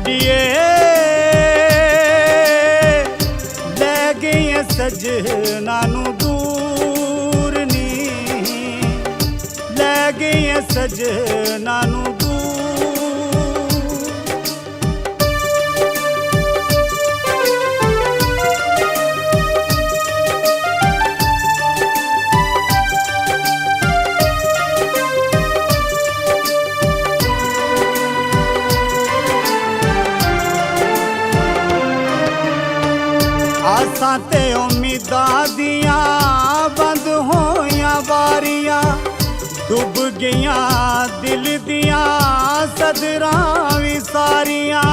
गड्डिए लै गई सजना नू दूर नी, लै गई सजना नू दूर। आसां ते उम्मीदां दियां बंद होइयां बारियां, डुब गईयां दिल दियां सदरां भी सारियां।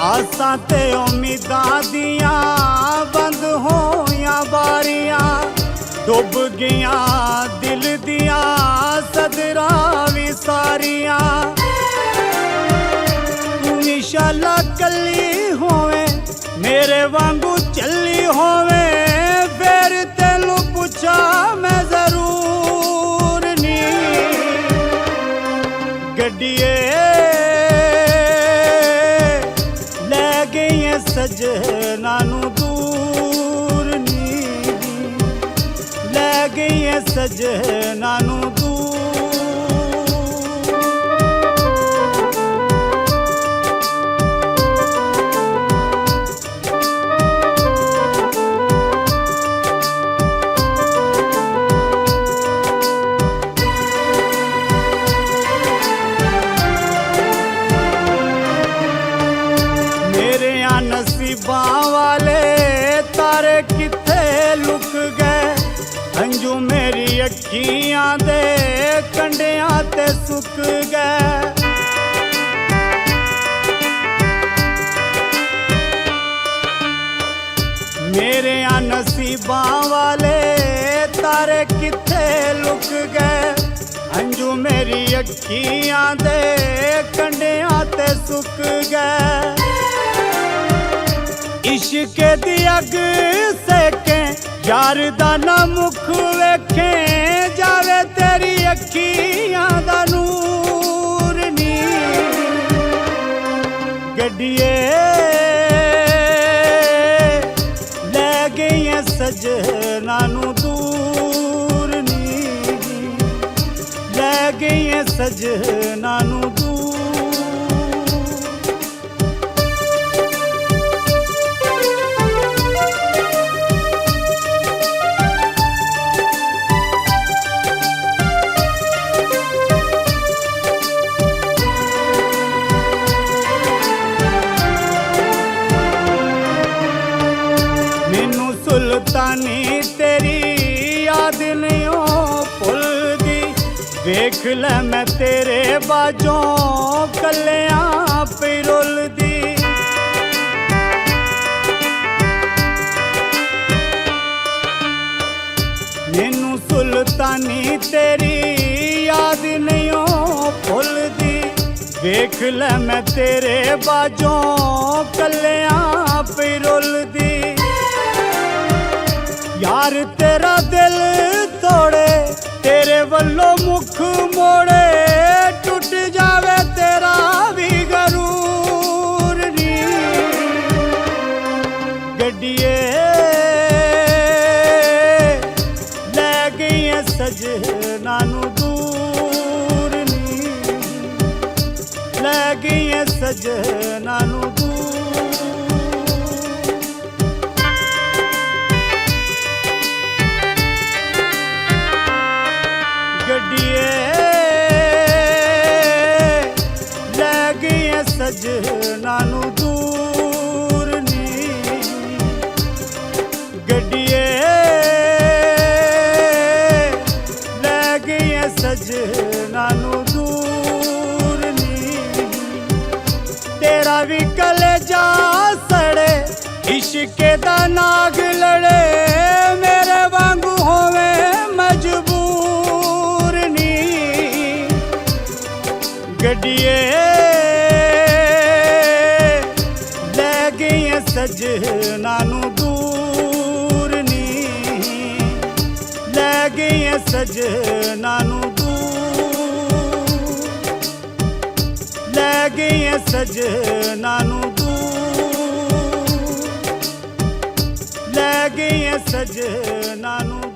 आसां ते उम्मीदां दियां बंद होइयां बारियां, डुब गईयां दिल दियां सदरां भी सारियां। इंशाअल्ला कली होवे मेरे वांगू चली होवे, फिर तेनू पुछा मैं जरूर नी। गड्डिए लै गई सजना नू दूर नी, लै गई सजना नू दूर। नसीबां वाले तारे किथे लुक गए, अंजू मेरी अखियां दे कंडियां ते सुक गए। मेरे नसीबां वाले तारे किथे लुक गए, अंजू मेरी अखियां दे कंडियां ते सुक गए। इश्क दी अग सेके यार दा ना मुख वेखे, जावे तेरी अखियां दा नूर नी। गड्डिए लै गई सजना नू दूर नी, लै गई सजना नू दूर। सुल्तानी तेरी याद नहीं भुलदी, वेख लै मैं तेरे बाजों कलियां पिरुलदी। मैनू सुल्तानी तेरी याद नहीं भुलदी, वेख लै मैं तेरे बाजों कलियां पिरुलदी। यार तेरा दिल तोड़े तेरे वल्लों मुख मोड़े, टूट जावे तेरा भी गरूर नी। गड्डिए लै गई सजना नू दूर नी, लै गई सजना नू दूर। गड्डिए लै गई सजना नू दूर नी, गड्डिए लै गई सजना नू दूर नी। तेरा भी कलेजा सड़े इश्क दा नाग लड़े, मेरे वांगू होवे मजबूर नी। गड्डिए लै गई सजना नू दूर नी, लै ਗਈਆਂ ਸਜਣਾ ਨੂੰ ਦੂਰ, ਲੈ ਗਈਆਂ ਸਜਣਾ ਨੂੰ ਦੂਰ, ਲੈ ਗਈਆਂ ਸਜਣਾ ਨੂੰ